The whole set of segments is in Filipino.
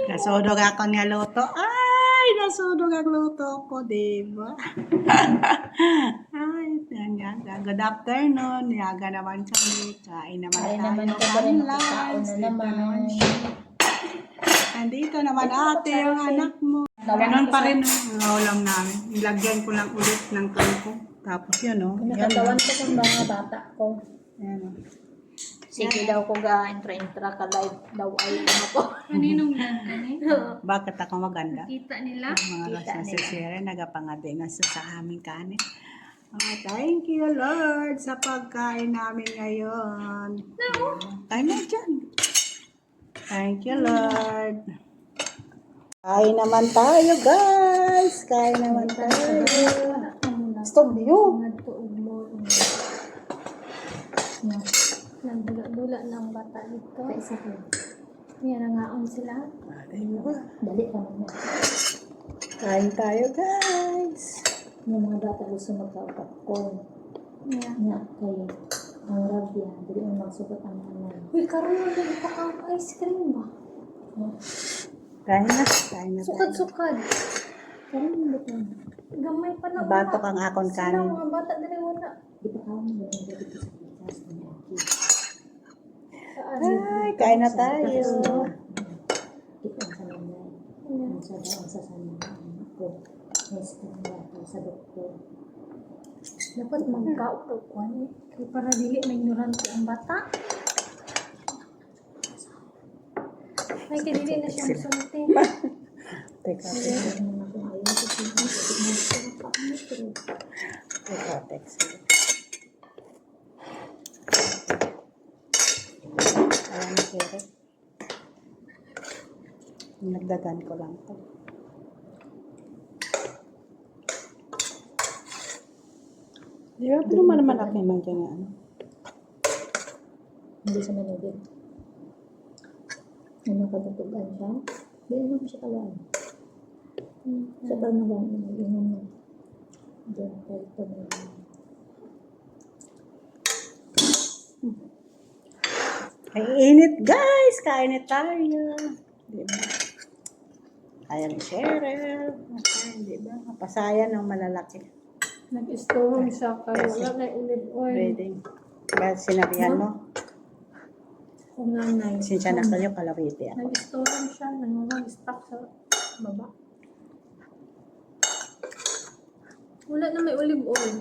Nasudog ako niya luto. Ay, nasudog ang luto ko, diba? Ay, yan. Good afternoon. Yaga naman kami. Kain naman Kain tayo. naman ka rin. Makikaon na Dito naman. siya. Nandito naman ate yung anak mo. Ganon pa rin ang ulam namin. Ilagyan ko lang ulit ng kangkong. Tapos yun, oh. Yan, Nakatawan ko sa mga bata ko. yan, oh. Sige daw ko ga-intra ka-live daw ay ako. Kaninong yan? Bakit ako maganda? Kita nila? Mga Kita ras na nila. sisire, nagapangadi na sa aming kanin. Thank you, Lord, sa pagkain namin ngayon. Kain na dyan. Thank you, Lord. Kain naman tayo, guys. Kain naman tayo. Stop yun. Nagtuog mo. Nagdula-dula ng bata dito. Isa ko. Yarangaon sila. Dali ka naman. Kain tayo, guys. Yung mga bata gusto magka-popcorn. Yeah. Nga kayo. Ang rabia. Dali ang magsukat ang naman. Uy, karoon na din pa kang ice cream ba? Kain na tayo. Sukad-sukad. Karoon mo ba? Gamay pa na Batok ang akon Sila kanin. mga bata dali wala. Di pa kaon mo yung gabi ko sa pitas niya. Saan? Ay, kain na tayo. Di pa sa nanay. Ang sa daang sa sanay. Ako. Yes, ako sa doktor. Dapat magkaupagkuhan eh. Kaya para dili may ignorante ang bata. Ay, kaya dili na siya masunti. Teka, Ano naman ako ngayon? teka, text. Ayan na sir. Nagdagan ko lang to. Di ba? Pero naman ako yung mga ano. Hindi siya manubig. Ano katutugan siya? Di ano ko siya kalaan. Sa pag nalang inom na. Diyan kayo ito na lang. Ay, init guys! Kainit tayo. Di ba? Kaya ni Cheryl. Okay, di ba? Pasayan ng malalaki. Nag-storm siya kaya wala na olive oil. Reading. Ba, sinabihan mo? Kung nanay. Sinsya na kayo, kalawiti ako. Nag-storm siya. Nag-stock sa baba. Wala na may olive oil.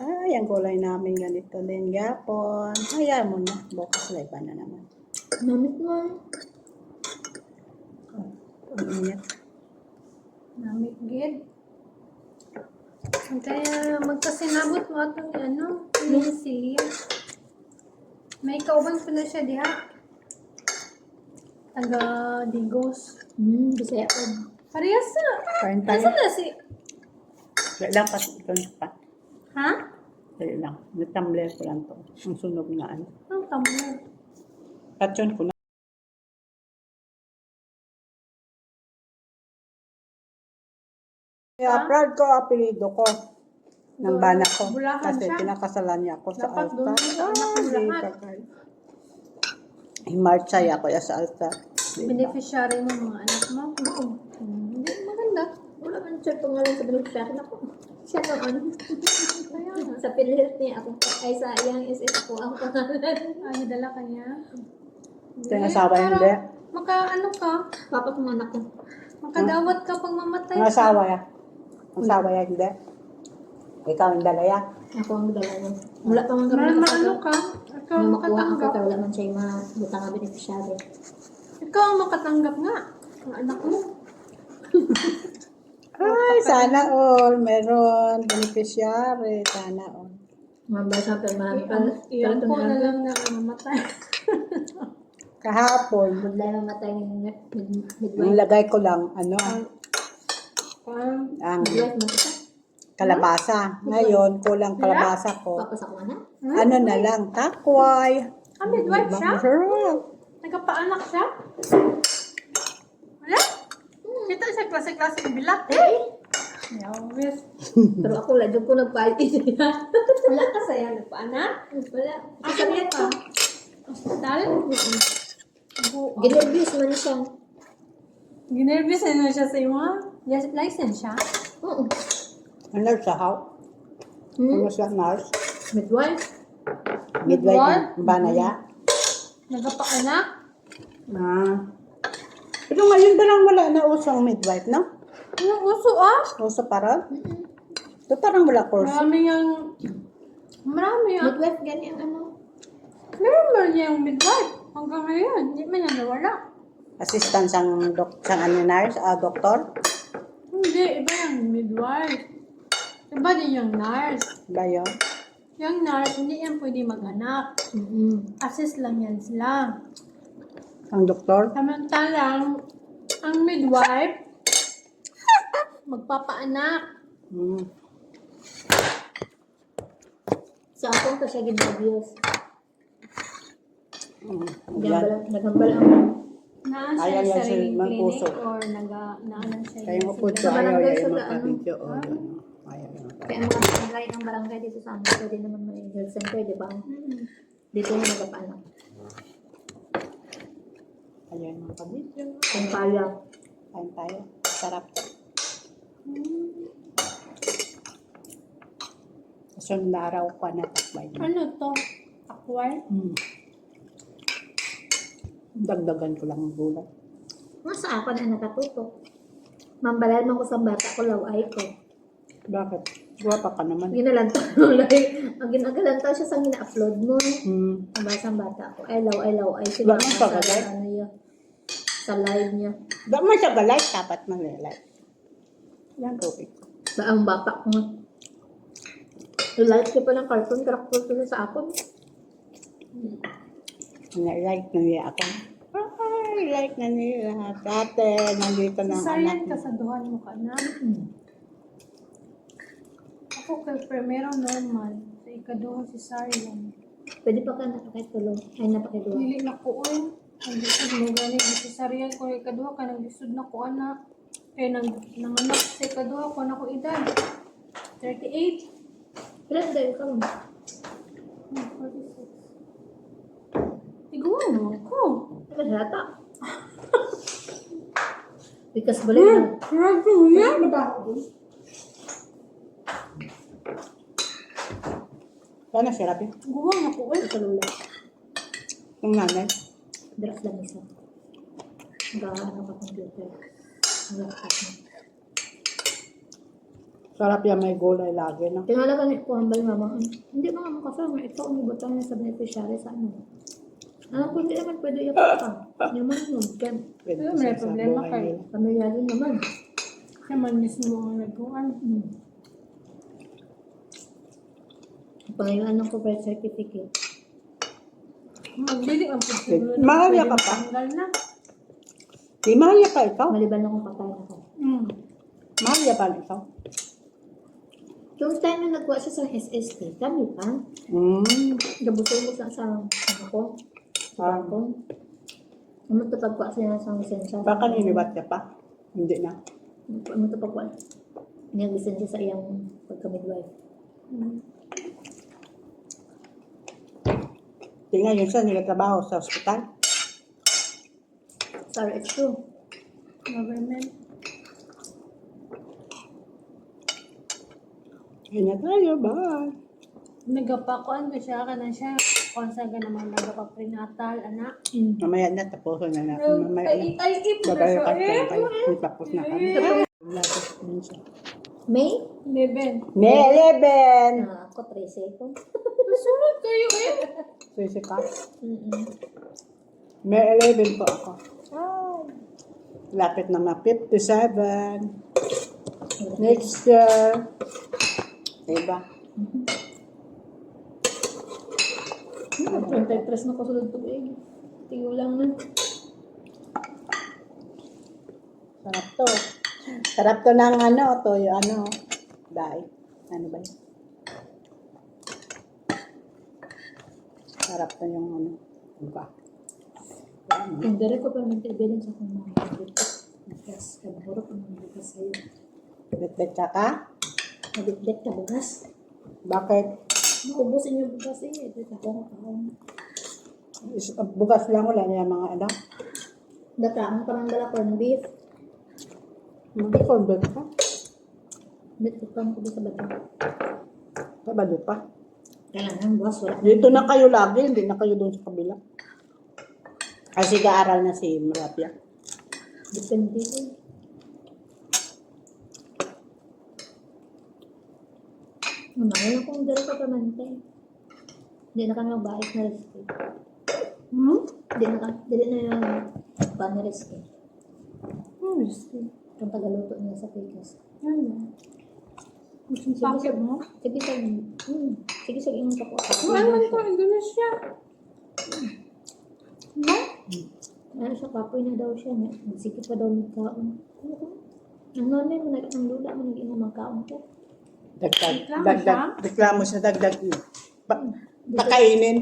Ay, ang kulay namin ganito din. Gapon. Hayaan mo na. Bukas live na naman. Namit mo. Oh, ang init. Namit gid. Kaya magkasinabot mo atong ano, siya. May kauban pala siya diha. Taga Digos. Bisaya ko. Parehas na. Kain Asa tayo. na si... Dapat ito pa. Ha? Dali lang. Nag-tumbler ko lang to. Ang sunog na ano. Ang tumbler. Patyon ko na. Kaya proud ko apelido ko ng bana ko. Bulacan Kasi siya. pinakasalan niya ako sa Dapat altar. doon sa anak ng lahat. Himarchay ako ya sa altar. Beneficiary mo mga anak mo. Hindi, maganda. Wala man siya pangalan sa beneficiary na ko. Siya ang ano. Sa pinilip niya ako. Ay sa iyang SS ako ang pangalan. Ay, dala ka niya. Ito yung asawa hindi. Ano ka? Papa kong anak ko. Makadawat ka pag mamatay Ang ka. asawa ya. Ang asawa ya hindi. Ikaw ang dala ya. Ako ang dala niya. Wala pa man kami Ano nakasaka. ka? Ikaw ang Nung makuha ako makatanggap. kaya wala man siya yung mga butang na beneficiary. Ikaw ang makatanggap nga. Ang anak mo. Ay, sana all. Meron. Beneficiary. Sana all. Mga basa pero marami pa. Iyan ko na lang na mamatay. Kahapon. Magdala mamatay ng Ang midwife. lagay ko lang, ano, ang Midwife mo siya. kalabasa. Ngayon, kulang kalabasa ko. Papasak mo na. Ano na lang, takway. Ah, midwife siya? Masarap. Nagkapaanak siya? Wala? Kita siya klase-klase ng bilat eh. Yawis. Pero ako lang, doon ko nagpalit siya. Wala ka saya nagpaanak? Wala. Asa ka? Hospital? Ginabuse man siya. Ginervisan na siya sa iyo, ha? Yes, license siya? Oo. Ang nurse sa how? Hmm? Ano siya, nurse? Midwife. Midwife ba na ya? Nagapaanak? Pero ngayon ba lang wala na usang midwife, no? Anong uso, ah? Uso pa rin? Ito parang wala course. Marami yung, Midwife, ganyan ano. meron ba niya yung midwife? Hanggang ngayon, hindi man niya nawala. Assistant sang ano, nurse, doktor? Hindi, iba yung midwife. Iba din yung nurse. Ba yun? Yung nurse, hindi yan pwede mag-anak. Assist lang yan sila. Ang doktor? Samantalang, ang midwife, magpapaanak. Sa akong pa siya ginabios. Yan. Naghambal ang Naan siya Ayaw yung yan sariling sa clinic puso. or naanan siya Kaya mo yung po sila. siya, ayaw barangay yan sa makabidyo. Ayaw yan. kaya mga barangay ng barangay dito sa amin. Pwede naman may health center, di ba? Dito na nagpaanak. Ayaw yan makabidyo. Kung kaya. Kain tayo. Sarap. Sunod na araw ko na takbay. Ano to? Acquire? Dagdagan ko lang ang gulay. Nasa ako na nakatuto. Mambalal man ko sa bata ko, laway ko. Bakit? Guwapa ka naman. Ginalanta ang ginagalantaw siya sa gina-upload mo. Nabasa ang bata ko. Ay, law, ay. Sila Bakit sa pa galay? ano yun. Sa live niya. Ba man siya galay, dapat man light. Yan tubig. Ba ang bata ko nga. Like ko pa ng cartoon, character ko sa akon. Na-like na niya ako. Ay, like na niya lahat. Dati, nandito ng Cesarean anak. kasaduhan mo ka na. Ako kay primero normal. Sa ikaduhang cesarean. Pwede pa ka nakakitulong. Ay, napakiduwa. Dili na ko oy. Ang lisod mo gani ang cesarean ko ikaduha ka nang lisod na ko anak. Kaya nanganak sa ikaduha ko na ko edad. 38. Ilan dahil ka lang? 46. Iguan mo ako. Nagkasata. Because balik na. Grabe yan. Paano siya rapi? Guwang ako oy. Sa lula. Yung nanay. Drugs lang isa. Ano ka computer. Ang laptop mo. Sarap yan, may gulay lagi, no? Tinala ka ni Kuhambal mama. Hindi mga makasama. Ito ang ibutang niya sa beneficiary sa ano. Alam ko hindi naman pwede iapot ka. Yaman mo. Kan. Pwede Pero siya may sa problema buhay kayo. nila. Pamilya din naman. Siya man mismo ang nagkuhan. Pangayuan ng birth certificate. Magbili ang siguro na Mahaya pwede ka pa? matanggal na. Di mahaya pa ikaw? Maliban akong patay na ko. Mahaya pa ikaw? Yung time na nagkuha siya sa SST, kami pa. Gabusay mo sa ano ko. Sa ako. Ano ito pagkuha siya sa lisensya? Baka nilibat ka pa? Hindi na. Ano ito pagkuha? Niyang lisensya sa iyang pagka-midwife. Tingnan yun siya, nagtatrabaho sa ospital. Sa RH2. Government. Ayun na tayo, bye. Nagapakuan ko siya ka na siya. Konsa ka naman nagapa-prenatal, anak. Mamaya na, tapusin na natin. Mamaya na. Ay, ipon na Babayo siya. ka siya kayo. Tapos na kami. Lapos din siya. May? Beben. May 11! Ako 13 ko. Masunod kayo eh. Sisi ka? May 11 po ako. Lapit na 57. Next year. Diba? 33 na kasulod ko eh. Tingnan lang na. Sarap to. Sarap to ng ano, to yung ano. Dahil. Ano ba yun? Sarap to yung ano. Diba? Kung dari ko pa naman tibilan sa kung mga bukas. Kabahuro pa mga bukas sa'yo. Bet-bet ka ka? Nabitbit ka bukas. Bakit? Maubusin yung bukas eh. Ito ako kaon. Bukas lang wala niya mga ano. Data, ang parang dala corn beef. Mag-convert ka? Dito pa ko sa bato. Kabalo pa. Kailangan buwas, wala. Dito na kayo lagi, hindi na kayo doon sa kabila. Kasi kaaral na si Marapia. Depende din. Wala kong dala ka pamante. Hindi na kami magbait na recipe. Hindi na yung pan na recipe. Yung tagaluto niya sa pikas. Ano? Yung packet mo? Sige sa sige sa inyong kapo. Ano man ito? Indonesia. No? Ano siya, kapoy na daw siya. Sige pa daw magkaon. Ang nanay mo, ang lula mo, naging magkaon ko. Reklamo sa dagdag. Kakainin.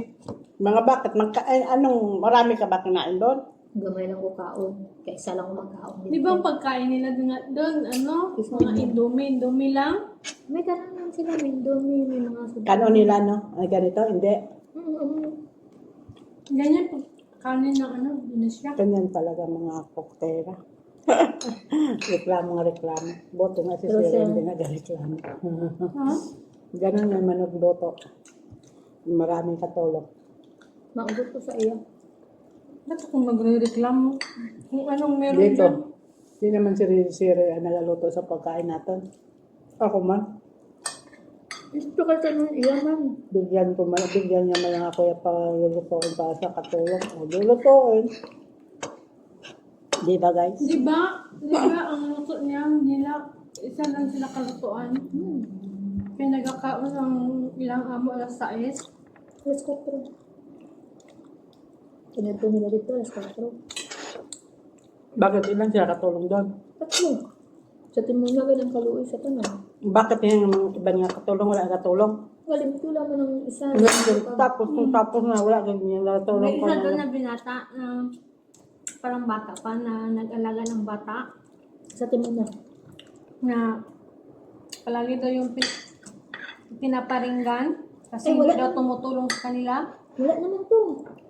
Mga bakit? Anong marami ka ba kinain doon? Gamay lang ko kaon. Kaysa lang ko magkaon. Di ba ang pagkain nila doon, ano? Mga Indomie lang? May kanan lang sila, may indomie, may mga sudan. Kano nila, no? Ay, ganito? Hindi. Ganyan po. Kanin ng ano, Indonesia. Ganyan talaga mga koktera. Reklamo nga reklamo. Boto nga si Pero Sir, siya- hindi nag-reklamo. Ha? Ganun yung managboto. Maraming katulog. Maugot ko sa iyo. Ba't akong magre-reklamo? Kung anong meron Dito. dyan. Hindi naman si Sir ang nagaluto sa pagkain natin. Ako man. Gusto ka sa nung iya man. Bigyan niya man lang ako yung palulutuin para sa katulog. O, lulutuin. Di ba, guys? Di ba ang luto niya, isa lang sila kalutuan. Pinagkakaon ng ilang amo alas 6. Let's go through. Pinagpo nila dito, let's go through. Bakit ilan sila katulong doon? Tatlo. Sa timuna ka ng kaluoy sa tanong. Bakit yung iba nga katulong, wala katulong? Walimtula mo ng isa. Tapos na, wala ganyan katulong May ko isa doon na. na binata na parang bata pa na nag-alaga ng bata Sa timuna. na palagi daw yung pinaparinggan kasi Eh, hindi wala daw naman. tumutulong sa kanila. Wala naman to.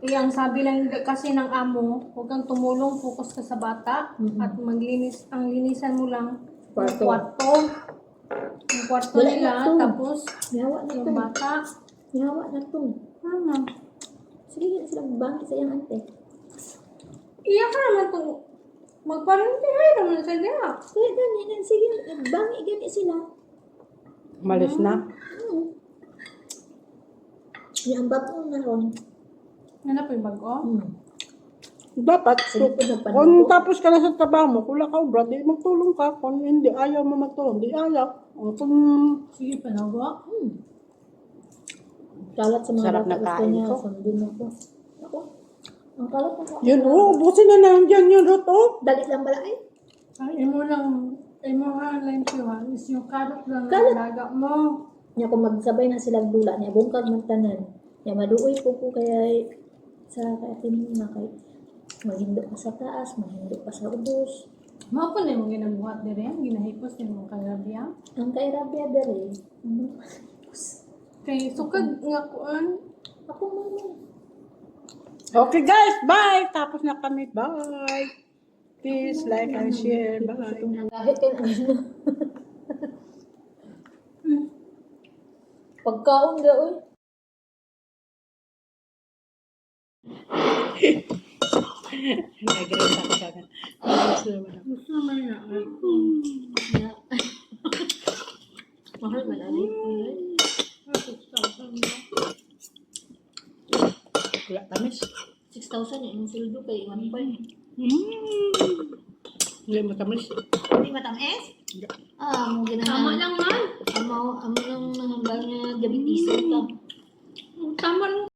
Eh, ang sabi lang kasi ng amo, huwag kang tumulong, focus ka sa bata at maglinis, ang linisan mo lang yung Kwarto. kwarto. Yung kwarto Wala nila, na to. tapos Yawa na to. yung bata. Yawa na to. Ano? Sige, silang bangkit sa iyang ante. Iyak ka naman itong magparintihay naman sa diya. Kaya ganyan, sige, bangi gani sila. Malis na. Yung bato na ron. Ano po yung bago? Dapat, Sige po, nagpanong kung ko. tapos ka na sa trabaho mo, kula ka ubra, di magtulong ka. Kung hindi ayaw mo magtulong, di ayaw. Kung Sige, panawa. Kalat sa mga Sarap bata na gusto kain niya. ko. Sundin ako. Ako. Ang kalat na kain. yun, busin na nandiyan yun, Roto. Dalit lang bala ay. Ang imo nga lang siya, is yung karot lang Kalat. ang laga mo. Niya kung magsabay na silang dula niya, bungkag man tanan. Niya maduoy po kaya sa kaatin na kay mahindo pa sa taas, mahindo pa sa ubos. Mao po na yung ginabuhat dire, ginahipos ni mga kagabiya. Ang kay Rabia dere. Kay sukad nga kuan. Ako mo. Okay guys, bye! Tapos na kami, bye! Please like and share, bye! Kahit kan ano. Pagkaon da oy. Nag-rest ako sa akin. Gusto naman na. Mahal man ani. Wala tamis. 6,000 yung sweldo kay 1 point. Hindi mo tamis. Hindi matamis? Mo Tama ginahan. lang man. Amo lang nangambal nga diabetes ka. Tama lang